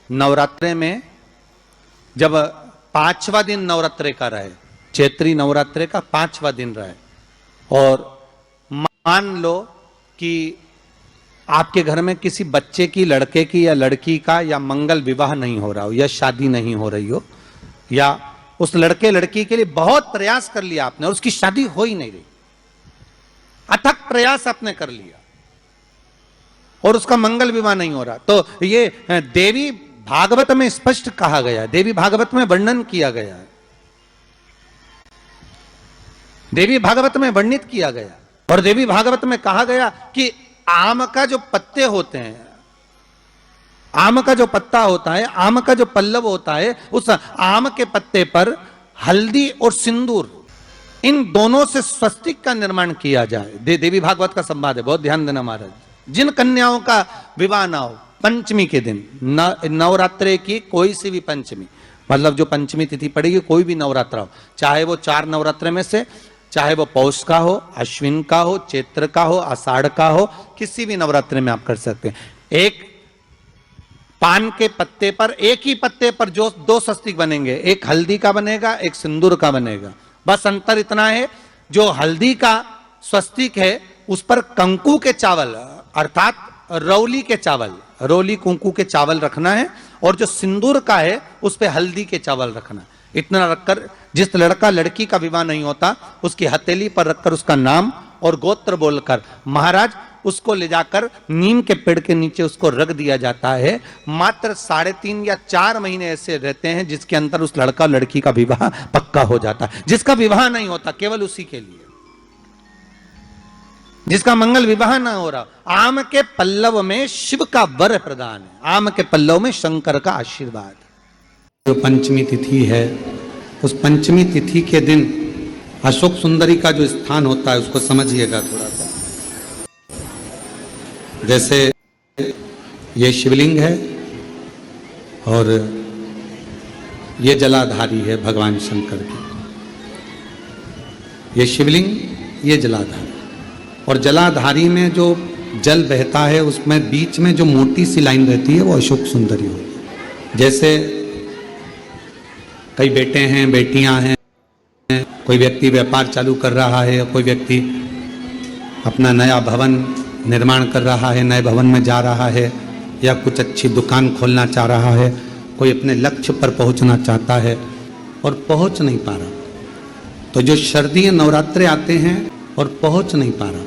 नवरात्रे में जब 5वां दिन नवरात्रे का रहे, चैत्री नवरात्रे का 5वां दिन रहे, और मान लो कि आपके घर में किसी बच्चे की, लड़के की या लड़की का या मंगल विवाह नहीं हो रहा हो या शादी नहीं हो रही हो, या उस लड़के लड़की के लिए बहुत प्रयास कर लिया आपने और उसकी शादी हो ही नहीं रही, अथक प्रयास आपने कर लिया और उसका मंगल विवाह नहीं हो रहा, तो ये देवी भागवत में स्पष्ट कहा गया है, देवी भागवत में वर्णन किया गया है, देवी भागवत में वर्णित किया गया। और देवी भागवत में कहा गया कि आम का जो पत्ते होते हैं, आम का जो पत्ता होता है, आम का जो पल्लव होता है, उस आम के पत्ते पर हल्दी और सिंदूर, इन दोनों से स्वस्तिक का निर्माण किया जाए। देवी भागवत का संवाद है, बहुत ध्यान देना महाराज। जिन कन्याओं का विवाह ना हो पंचमी के दिन, नवरात्रे की कोई सी भी पंचमी, मतलब जो पंचमी तिथि पड़ेगी, कोई भी नवरात्रा हो, चाहे वो 4 नवरात्रे में से, चाहे वो पौष का हो, अश्विन का हो, चैत्र का हो, आषाढ़ का हो, किसी भी नवरात्रे में आप कर सकते हैं। एक पान के पत्ते पर, एक ही पत्ते पर जो 2 स्वस्तिक बनेंगे, एक हल्दी का बनेगा, एक सिंदूर का बनेगा। बस अंतर इतना है, जो हल्दी का स्वस्तिक है उस पर कंकु के चावल अर्थात रौली के चावल, रौली कुंकू के चावल रखना है, और जो सिंदूर का है उस पे हल्दी के चावल रखना है। इतना रखकर जिस लड़का लड़की का विवाह नहीं होता उसकी हथेली पर रखकर उसका नाम और गोत्र बोलकर महाराज उसको ले जाकर नीम के पेड़ के नीचे उसको रख दिया जाता है। मात्र 3.5 या 4 महीने ऐसे रहते हैं जिसके अंदर उस लड़का लड़की का विवाह पक्का हो जाता है। जिसका विवाह नहीं होता केवल उसी के लिए, जिसका मंगल विवाह ना हो रहा, आम के पल्लव में शिव का वर प्रदान है, आम के पल्लव में शंकर का आशीर्वाद। जो पंचमी तिथि है, उस पंचमी तिथि के दिन अशोक सुंदरी का जो स्थान होता है उसको समझिएगा थोड़ा सा। जैसे ये शिवलिंग है और ये जलाधारी है भगवान शंकर की, ये शिवलिंग, ये जलाधारी, और जलाधारी में जो जल बहता है उसमें बीच में जो मोटी सी लाइन रहती है वो अशोक सुंदरी होती है। जैसे कई बेटे हैं, बेटियां हैं, कोई व्यक्ति व्यापार चालू कर रहा है, कोई व्यक्ति अपना नया भवन निर्माण कर रहा है, नए भवन में जा रहा है, या कुछ अच्छी दुकान खोलना चाह रहा है, कोई अपने लक्ष्य पर पहुंचना चाहता है और पहुंच नहीं पा रहा, तो जो शारदीय नवरात्रे आते हैं और पहुंच नहीं पा रहा,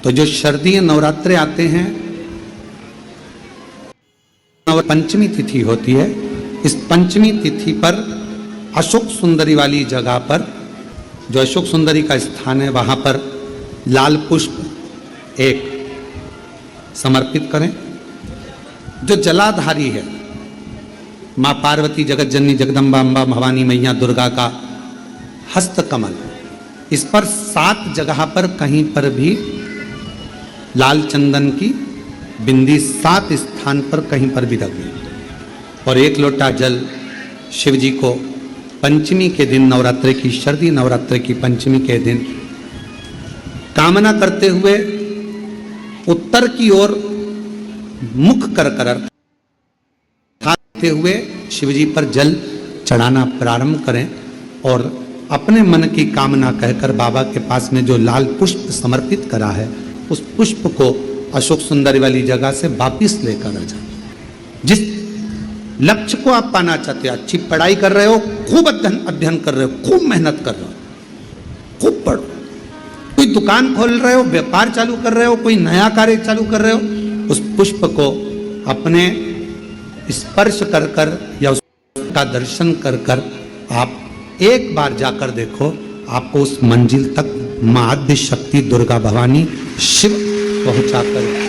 तो जो शारदीय नवरात्रे आते हैं, पंचमी तिथि होती है, इस पंचमी तिथि पर अशोक सुंदरी वाली जगह पर, जो अशोक सुंदरी का स्थान है, वहां पर लाल पुष्प एक समर्पित करें। जो जलाधारी है, मां पार्वती, जगत जननी, जगदम्बा, अम्बा, भवानी मैया, दुर्गा का हस्त कमल, इस पर 7 जगह पर कहीं पर भी लाल चंदन की बिंदी 7 स्थान पर कहीं पर भी रख दी, और 1 लोटा जल शिव जी को पंचमी के दिन, नवरात्रि की, शारदीय नवरात्रि की पंचमी के दिन कामना करते हुए उत्तर की ओर मुख कर खाते हुए शिवजी पर जल चढ़ाना प्रारंभ करें, और अपने मन की कामना कहकर बाबा के पास में जो लाल पुष्प समर्पित करा है उस पुष्प को अशोक सुंदरी वाली जगह से वापिस लेकर आ जाए। जिस लक्ष्य को आप पाना चाहते हो, अच्छी पढ़ाई कर रहे हो, खूब अध्ययन कर रहे हो, खूब मेहनत कर रहे हो, खूब पढ़ो, कोई दुकान खोल रहे हो, व्यापार चालू कर रहे हो, कोई नया कार्य चालू कर रहे हो, उस पुष्प को अपने स्पर्श कर कर या उसका दर्शन कर कर आप एक बार जाकर देखो, आपको उस मंजिल तक मां आद्य शक्ति दुर्गा भवानी शिव पहुंचाकर